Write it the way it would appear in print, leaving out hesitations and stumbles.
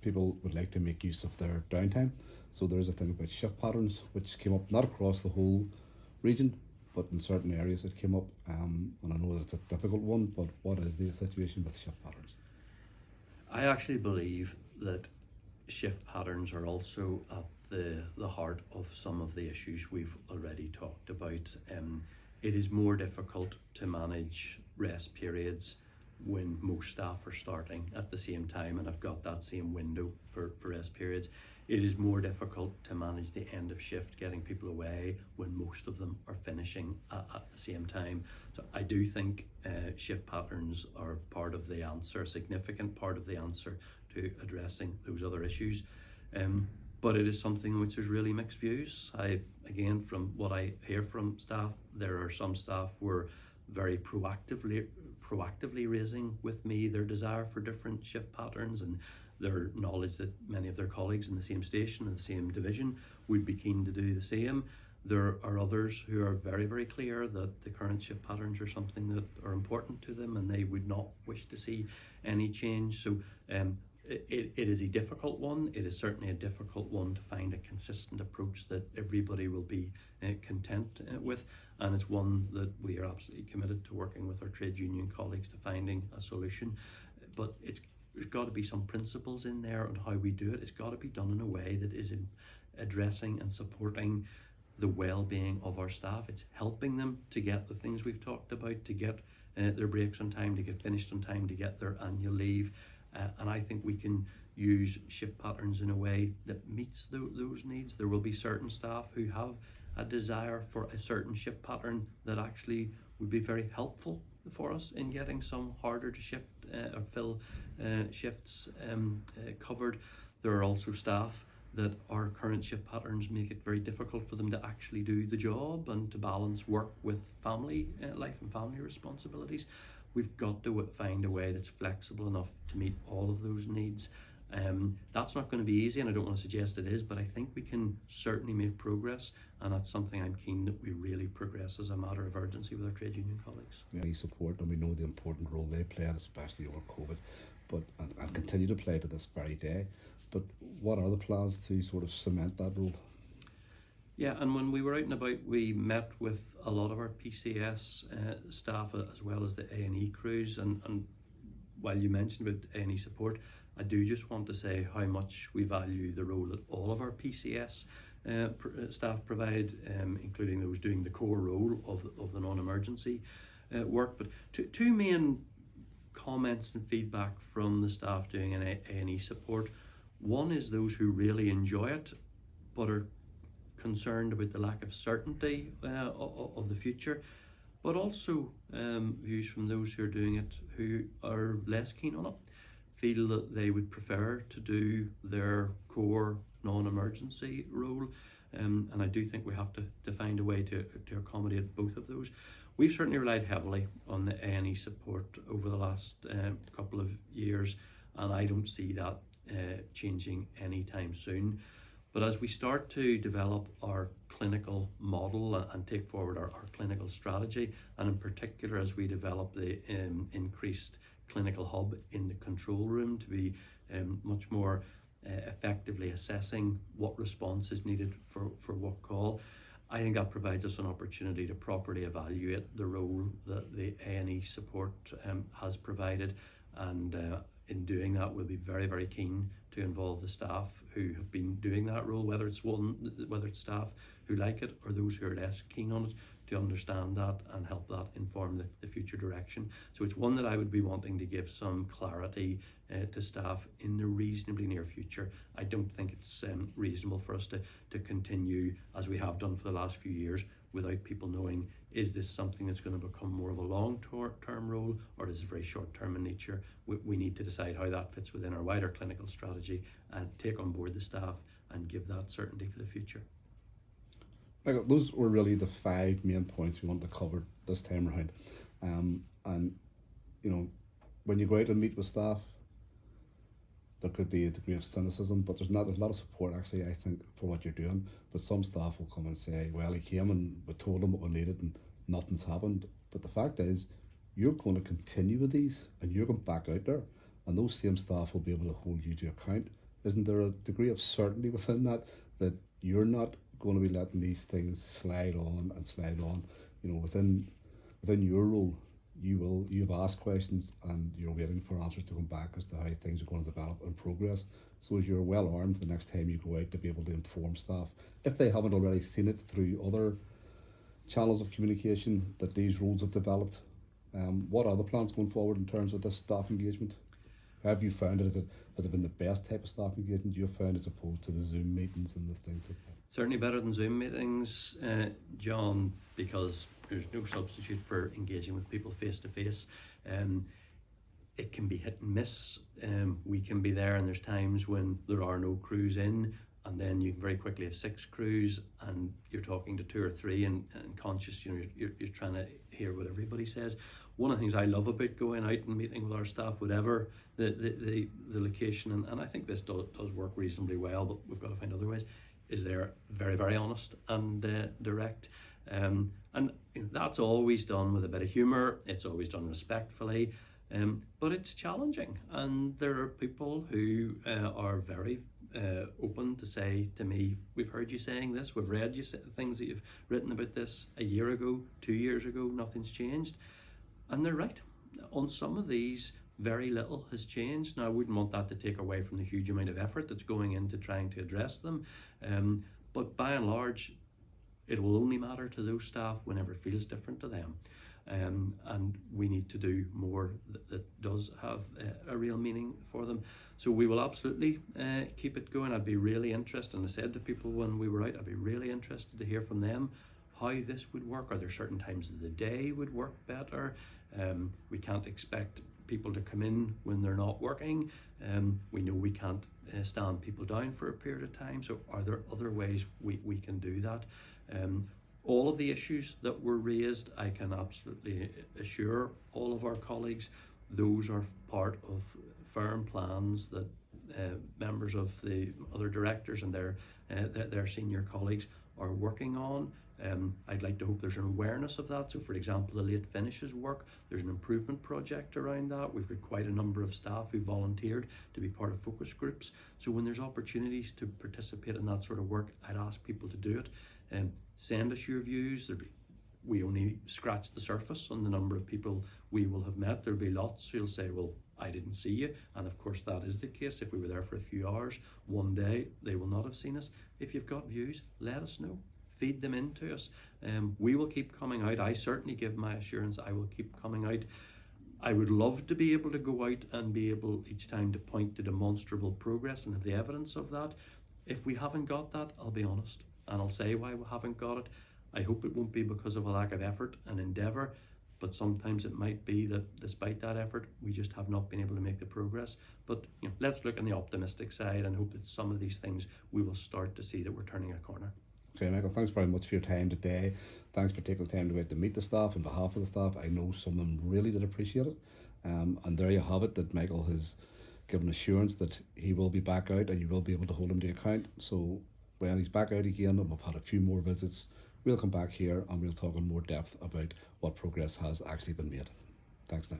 people would like to make use of their downtime. So there is a thing about shift patterns, which came up not across the whole region, but in certain areas it came up. And I know that it's a difficult one, but what is the situation with shift patterns? I actually believe that shift patterns are also at the heart of some of the issues we've already talked about. It is more difficult to manage rest periods when most staff are starting at the same time and have got that same window for rest periods. It is more difficult to manage the end of shift, getting people away when most of them are finishing at the same time. So I do think shift patterns are part of the answer, a significant part of the answer to addressing those other issues. But it is something which there's really mixed views. Again, from what I hear from staff, there are some staff who are very proactively raising with me their desire for different shift patterns and their knowledge that many of their colleagues in the same station and the same division would be keen to do the same. There are others who are very, very clear that the current shift patterns are something that are important to them and they would not wish to see any change. So it is a difficult one. It is certainly a difficult one to find a consistent approach that everybody will be content with, and it's one that we are absolutely committed to working with our trade union colleagues to finding a solution. But there's got to be some principles in there on how we do it. It's got to be done in a way that is addressing and supporting the well-being of our staff. It's helping them to get the things we've talked about, to get their breaks on time, to get finished on time, to get their annual leave. And I think we can use shift patterns in a way that meets those needs. There will be certain staff who have a desire for a certain shift pattern that actually would be very helpful for us in getting some harder to shift or fill shifts covered. There are also staff that our current shift patterns make it very difficult for them to actually do the job and to balance work with family life and family responsibilities. We've got to find a way that's flexible enough to meet all of those needs. That's not going to be easy, and I don't want to suggest it is, but I think we can certainly make progress, and that's something I'm keen that we really progress as a matter of urgency with our trade union colleagues. Yeah, support, and we know the important role they played, especially over COVID, but and continue to play to this very day. But what are the plans to sort of cement that role? Yeah, and when we were out and about, we met with a lot of our PCS staff as well as the A&E crews. And while you mentioned about A&E support, I do just want to say how much we value the role that all of our PCS staff provide, including those doing the core role of the non-emergency work. But two main comments and feedback from the staff doing an A&E support. One is those who really enjoy it, but are concerned about the lack of certainty of the future, but also views from those who are doing it who are less keen on it, feel that they would prefer to do their core non-emergency role, and I do think we have to find a way to accommodate both of those. We've certainly relied heavily on the A&E support over the last couple of years, and I don't see that changing anytime soon. But as we start to develop our clinical model and take forward our clinical strategy, and in particular as we develop the increased clinical hub in the control room to be much more effectively assessing what response is needed for what call, I think that provides us an opportunity to properly evaluate the role that the A&E support has provided, and in doing that we'll be very, very keen to involve the staff who have been doing that role, whether it's staff who like it or those who are less keen on it, to understand that and help that inform the future direction. So it's one that I would be wanting to give some clarity to staff in the reasonably near future. I don't think it's reasonable for us to continue as we have done for the last few years without people knowing, is this something that's going to become more of a long-term role, or is it very short-term in nature? We need to decide how that fits within our wider clinical strategy and take on board the staff and give that certainty for the future. Michael, those were really the 5 main points we want to cover this time around. And you know, when you go out and meet with staff, there could be a degree of cynicism, but there's a lot of support actually, I think, for what you're doing. But some staff will come and say, well, he came and we told him what we needed and nothing's happened. But the fact is, you're going to continue with these and you're going back out there, and those same staff will be able to hold you to account isn't there a degree of certainty within that, that you're not going to be letting these things slide on and slide on? You know, within your role, you've asked questions and you're waiting for answers to come back as to how things are going to develop and progress. So as you're well armed the next time you go out to be able to inform staff, if they haven't already seen it through other channels of communication that these roles have developed. What are the plans going forward in terms of this staff engagement? How have you found it? Has it been the best type of staff engagement you have found as opposed to the Zoom meetings and the things like that? Certainly better than Zoom meetings, John, because there's no substitute for engaging with people face to face. It can be hit and miss. We can be there, and there's times when there are no crews in, and then you can very quickly have 6 crews, and you're talking to 2 or 3, and conscious, you know, you're trying to hear what everybody says. One of the things I love about going out and meeting with our staff, whatever the location, and I think this does work reasonably well, but we've got to find other ways, is they're very, very honest and direct. And you know, that's always done with a bit of humour, it's always done respectfully, but it's challenging, and there are people who are very open to say to me, we've heard you saying this, we've read you things that you've written about this a year ago, 2 years ago, nothing's changed. And they're right. On some of these, very little has changed. Now, I wouldn't want that to take away from the huge amount of effort that's going into trying to address them. But by and large, it will only matter to those staff whenever it feels different to them. And we need to do more that does have a real meaning for them. So we will absolutely keep it going. I'd be really interested, and I said to people when we were out, I'd be really interested to hear from them how this would work. Are there certain times of the day would work better? We can't expect people to come in when they're not working. We know we can't stand people down for a period of time. So are there other ways we can do that? All of the issues that were raised, I can absolutely assure all of our colleagues, those are part of firm plans that members of the other directors and their senior colleagues are working on. I'd like to hope there's an awareness of that. So for example, the late finishes work, there's an improvement project around that. We've got quite a number of staff who volunteered to be part of focus groups. So when there's opportunities to participate in that sort of work, I'd ask people to do it. Send us your views. We only scratch the surface on the number of people we will have met. There'll be lots who'll say, well, I didn't see you. And of course that is the case. If we were there for a few hours, one day, they will not have seen us. If you've got views, let us know. Feed them into us. We will keep coming out. I certainly give my assurance I will keep coming out. I would love to be able to go out and be able each time to point to demonstrable progress and have the evidence of that. If we haven't got that, I'll be honest and I'll say why we haven't got it. I hope it won't be because of a lack of effort and endeavour, but sometimes it might be that despite that effort, we just have not been able to make the progress. But you know, let's look on the optimistic side and hope that some of these things we will start to see that we're turning a corner. Okay, Michael, thanks very much for your time today. Thanks for taking the time to go out to meet the staff on behalf of the staff. I know some of them really did appreciate it. And there you have it, that Michael has given assurance that he will be back out and you will be able to hold him to account. So when he's back out again and we've had a few more visits, we'll come back here and we'll talk in more depth about what progress has actually been made. Thanks now.